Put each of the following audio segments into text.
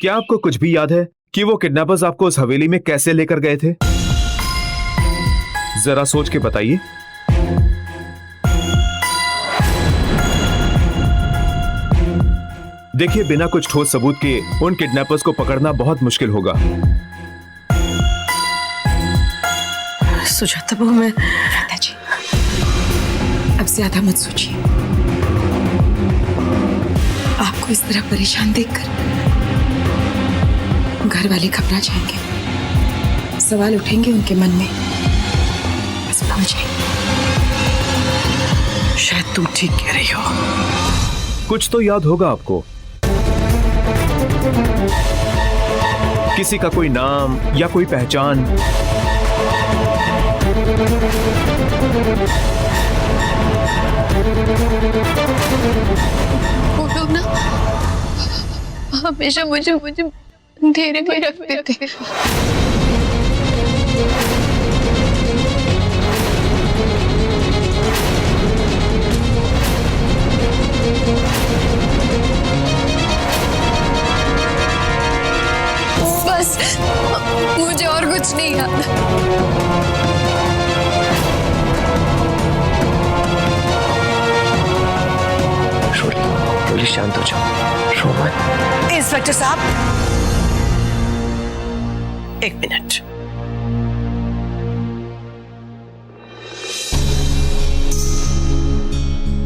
क्या आपको कुछ भी याद है कि वो किडनैपर्स आपको उस हवेली में कैसे लेकर गए थे? जरा सोच के बताइए। देखिए, बिना कुछ ठोस सबूत के उन किडनैपर्स को पकड़ना बहुत मुश्किल होगा। सुजाता बहू, मैं जी अब ज्यादा मत सोचिए। आपको इस तरह परेशान देखकर घर वाले घबरा जाएंगे, सवाल उठेंगे उनके मन में, बस भूल जाएंगे। शायद तुम ठीक कह रही हो। कुछ तो याद होगा आपको, किसी का कोई नाम या कोई पहचान। वो लोग ना हमेशा मुझे अंधेरे में रखते थे। बस मुझे और कुछ नहीं याद। रोली शांत हो जाओ, रो मत। इंस्पेक्टर साहब, एक मिनट।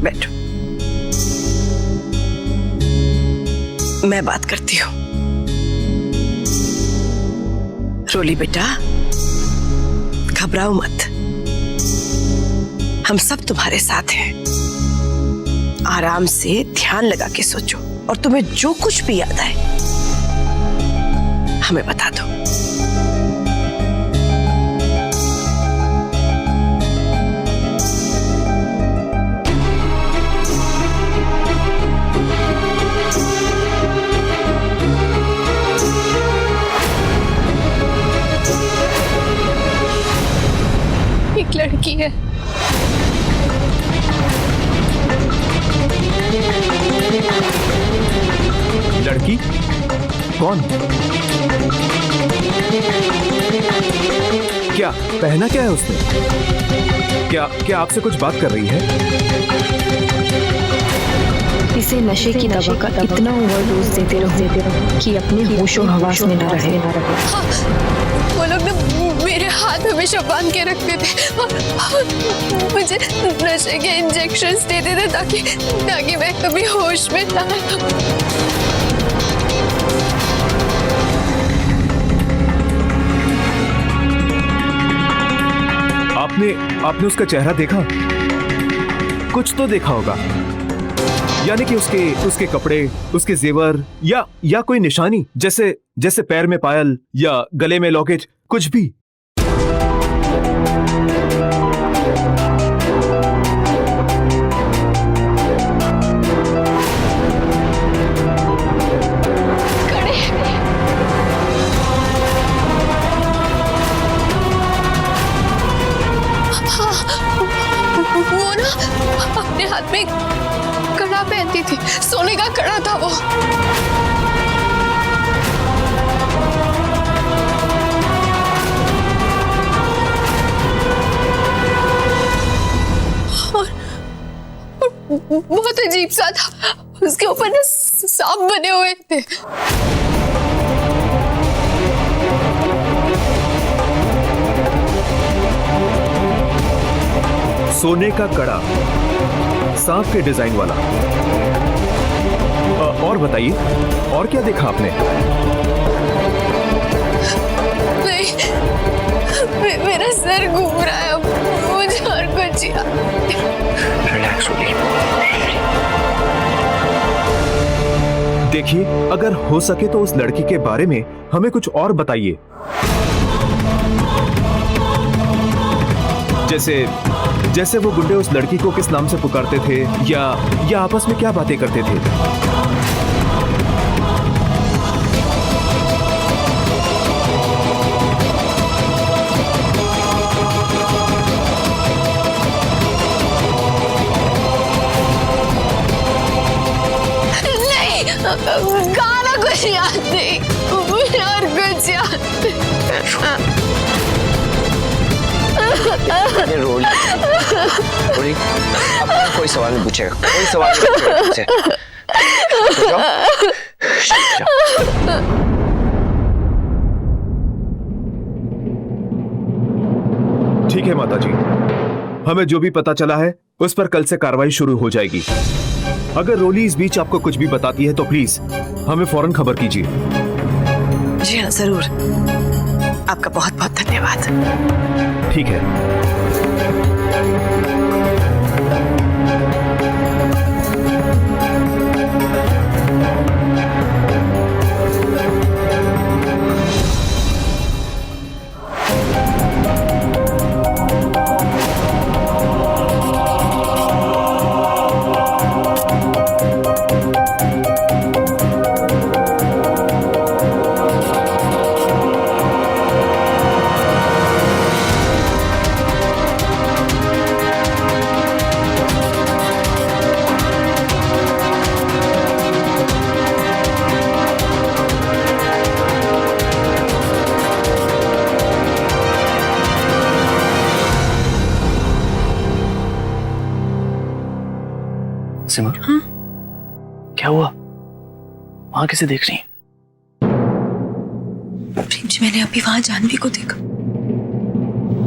बैठो, मैं बात करती हूँ। रोली बेटा, घबराओ मत, हम सब तुम्हारे साथ हैं। आराम से ध्यान लगा के सोचो और तुम्हें जो कुछ भी याद आए हमें बता दो। एक लड़की है। लड़की? कौन? क्या पहना क्या है उसने? क्या आपसे कुछ बात कर रही है? इसे नशे की दवा का इतना ओवरडोज देते रहो कि अपने होशो हवास में न रहे। हाँ, वो लोग ना मेरे हाथ हमेशा बांध के रखते थे और मुझे नशे के इंजेक्शंस देते थे ताकि मैं कभी होश में ना आऊं। आपने उसका चेहरा देखा? कुछ तो देखा होगा, यानी कि उसके कपड़े, उसके जेवर या कोई निशानी, जैसे पैर में पायल या गले में लॉकेट, कुछ भी। वो ना अपने हाथ में कड़ा पहनती थी, सोने का कड़ा था वो। और बहुत अजीब सा था, उसके ऊपर ना सांप बने हुए थे। सोने का कड़ा, सांप के डिजाइन वाला। और बताइए, और क्या देखा आपने? नहीं, मेरा सर घूम रहा है, अब मुझे और कुछ याद। रिलैक्स रोली। देखिए, अगर हो सके तो उस लड़की के बारे में हमें कुछ और बताइए। जैसे वो गुंडे उस लड़की को किस नाम से पुकारते थे या आपस में क्या बातें करते थे। नहीं, गाना कुछ कुछ याद नहीं, मुझे और कुछ याद अरे रोली, रोली, अब कोई सवाल नहीं पूछेगा, कोई सवाल नहीं पूछेगा तुझसे। जाओ। ठीक है माता जी, हमें जो भी पता चला है उस पर कल से कार्रवाई शुरू हो जाएगी। अगर रोली इस बीच आपको कुछ भी बताती है तो प्लीज हमें फौरन खबर कीजिए। जी हाँ, जरूर। आपका बहुत बहुत धन्यवाद। ठीक है। सिमर, क्या हुआ? वहां किसे देख रही? प्रेम जी, मैंने अभी वहां जानवी को देखा।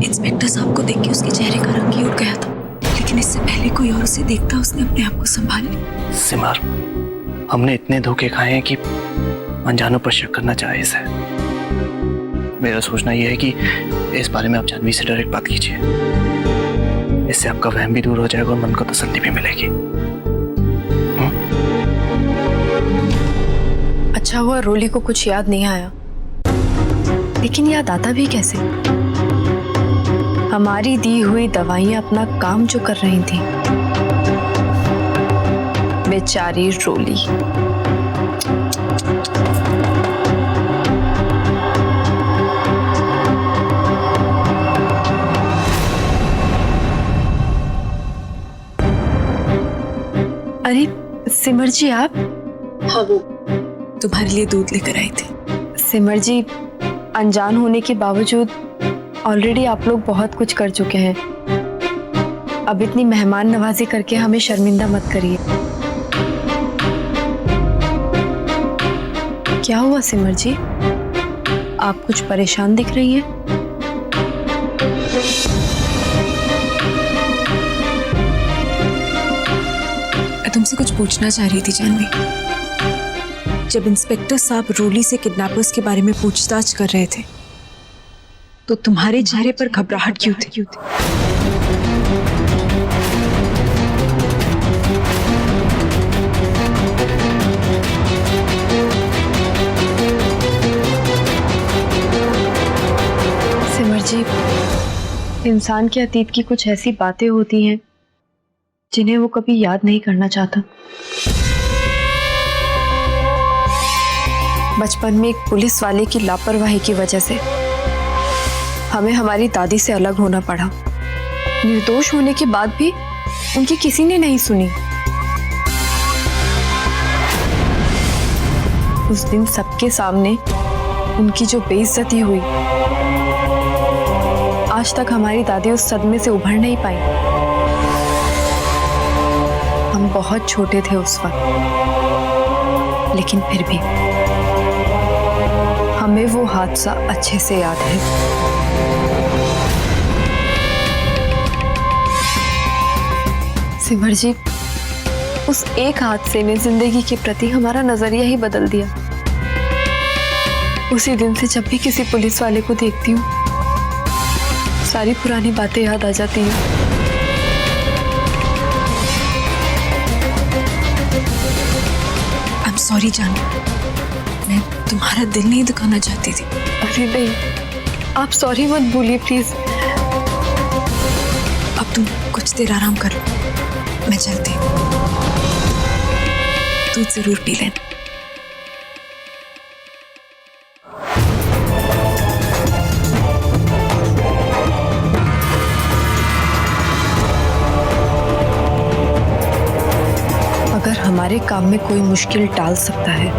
इंस्पेक्टर साहब को देख के उसके चेहरे का रंग ही उड़ गया था, लेकिन इससे पहले कोई और उसे देखता उसने अपने आप को संभाल लिया। सिमर, हमने इतने धोखे खाए हैं कि अनजानों पर शक करना जायज है। मेरा सोचना यह है कि इस बारे में आप जानवी से डायरेक्ट बात कीजिए। इससे आपका वहम भी दूर हो जाएगा और मन को तसल्ली भी मिलेगी। अच्छा हुआ रोली को कुछ याद नहीं आया, लेकिन याद आता भी कैसे? हमारी दी हुई दवाइयां अपना काम जो कर रही थी। बेचारी रोली। अरे सिमर जी, आप? हाँ, वो तुम्हारे लिए दूध लेकर आई थी। सिमर जी, अनजान होने के बावजूद ऑलरेडी आप लोग बहुत कुछ कर चुके हैं। अब इतनी मेहमान नवाजी करके हमें शर्मिंदा मत करिए। क्या हुआ सिमर जी? आप कुछ परेशान दिख रही हैं। मैं तुमसे कुछ पूछना चाह रही थी जानवी। जब इंस्पेक्टर साहब रोली से किडनैपर्स के बारे में पूछताछ कर रहे थे, तो तुम्हारे चेहरे पर घबराहट क्यों थी? सिमर जी, इंसान के अतीत की कुछ ऐसी बातें होती हैं जिन्हें वो कभी याद नहीं करना चाहता। बचपन में एक पुलिस वाले की लापरवाही की वजह से हमें हमारी दादी से अलग होना पड़ा। निर्दोष होने के बाद भी उनकी किसी ने नहीं सुनी। उस दिन सबके सामने उनकी जो बेइज्जती हुई, आज तक हमारी दादी उस सदमे से उभर नहीं पाई। हम बहुत छोटे थे उस वक्त, लेकिन फिर भी हमें वो हादसा अच्छे से याद है। सिमर जी, उस एक हादसे ने जिंदगी के प्रति हमारा नजरिया ही बदल दिया। उसी दिन से जब भी किसी पुलिस वाले को देखती हूँ, सारी पुरानी बातें याद आ जाती हैं। आई एम सॉरी जानवी, मैं तुम्हारा दिल नहीं दुखाना चाहती थी। अरे नहीं, आप सॉरी मत बोलिए प्लीज। अब तुम कुछ देर आराम कर लो, मैं चलती हूँ। दूध जरूर पी लेना। अगर हमारे काम में कोई मुश्किल टाल सकता है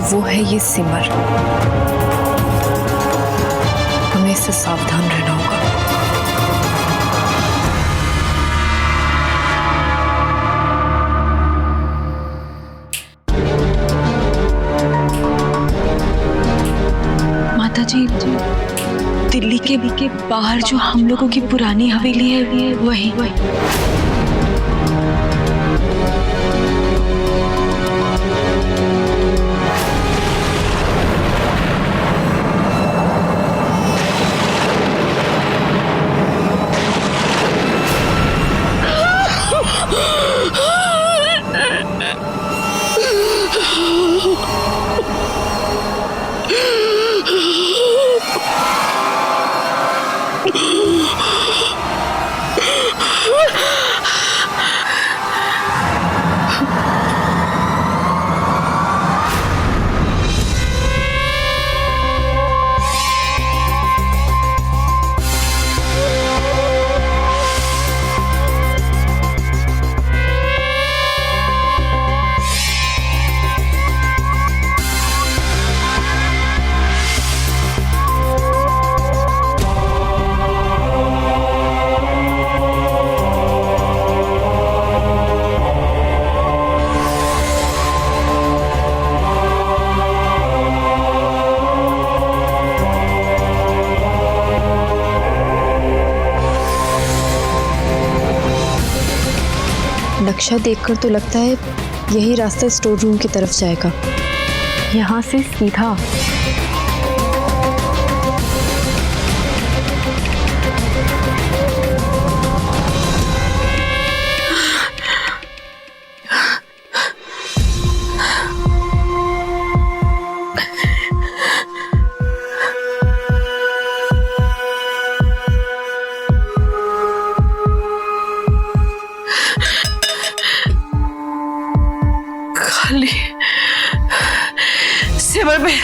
वो है ये सिमर। हमें इससे सावधान रहना होगा। माता जी, दिल्ली के बाहर जो हम लोगों की पुरानी हवेली है वही। नक्शा देखकर तो लगता है यही रास्ता स्टोर रूम की तरफ जाएगा। यहाँ से सीधा। खाली सिमर में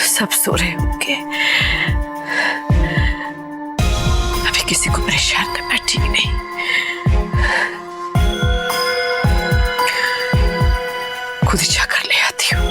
सब सो रहे होंगे। अभी किसी को परेशान करना ठीक नहीं। खुद ही जाकर ले आती हूँ।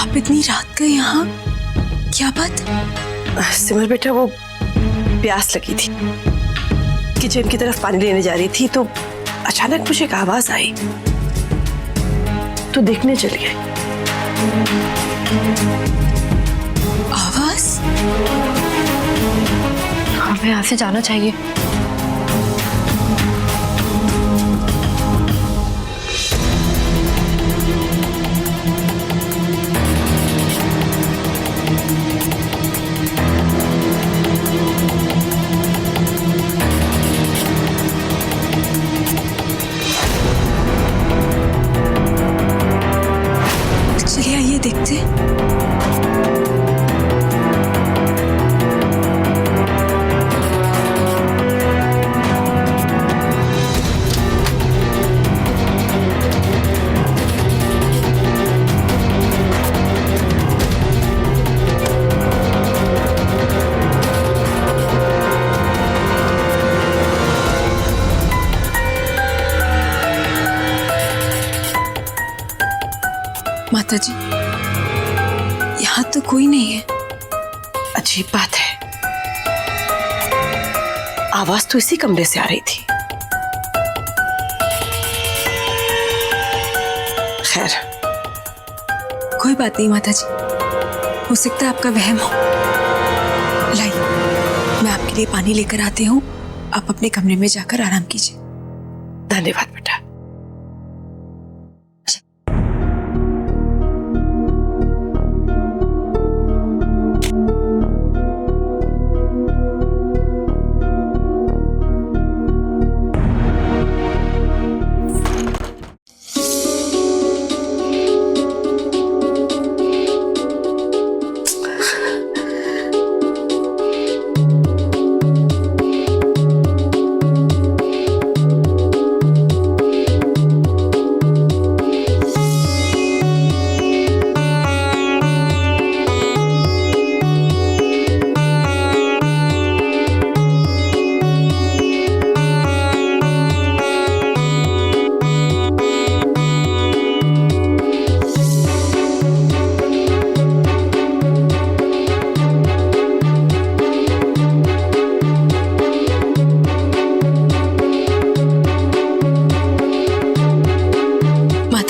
आप इतनी रात को यहाँ, क्या बात? सिमर बेटा, वो प्यास लगी थी, किचन की तरफ पानी लेने जा रही थी तो अचानक मुझे एक आवाज आई तो देखने चली गई। आवाज? हमें यहाँ से जाना चाहिए। चलिए आइए देखते हैं। माता जी, यहाँ तो कोई नहीं है। अजीब बात है, आवाज तो इसी कमरे से आ रही थी। खैर, कोई बात नहीं माता जी, हो सकता है आपका वहम हो। लाइए, मैं आपके लिए पानी लेकर आती हूँ, आप अपने कमरे में जाकर आराम कीजिए। धन्यवाद बेटा।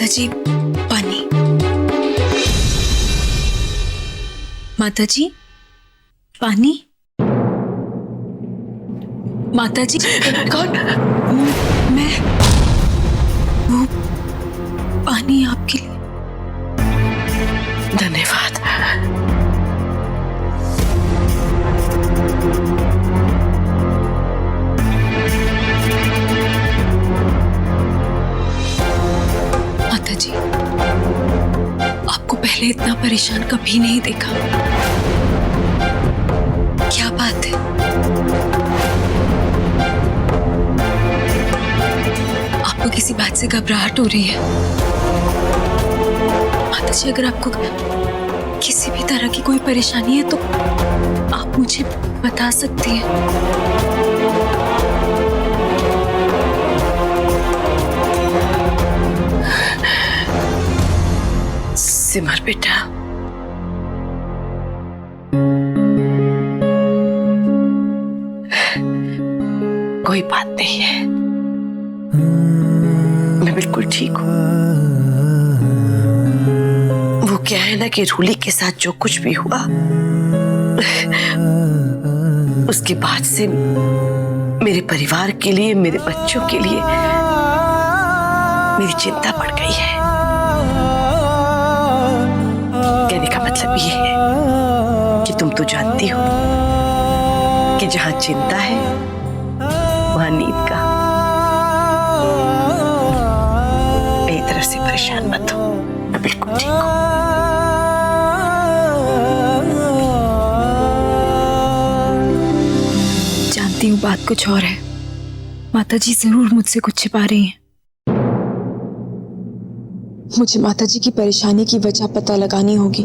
जी, पानी। माता जी, पानी। माता जी, कौन? मैं, वो पानी आपके लिए। धन्यवाद। माता जी, आपको पहले इतना परेशान कभी नहीं देखा। क्या बात है? आपको किसी बात से घबराहट हो रही है? माता जी, अगर आपको किसी भी तरह की कोई परेशानी है तो आप मुझे बता सकती हैं। सिमर बेटा, कोई बात नहीं है, मैं बिल्कुल ठीक हूँ। वो क्या है ना कि रूली के साथ जो कुछ भी हुआ उसके बाद से मेरे परिवार के लिए, मेरे बच्चों के लिए मेरी चिंता बढ़ गई है। कहने का मतलब ये है कि तुम तो जानती हो कि जहां चिंता है वहां नींद का। मेरी तरफ से परेशान मत हो, मैं बिल्कुल ठीक हूँ। जानती हूँ बात कुछ और है। माता जी जरूर मुझसे कुछ छिपा रही हैं। मुझे माता जी की परेशानी की वजह पता लगानी होगी।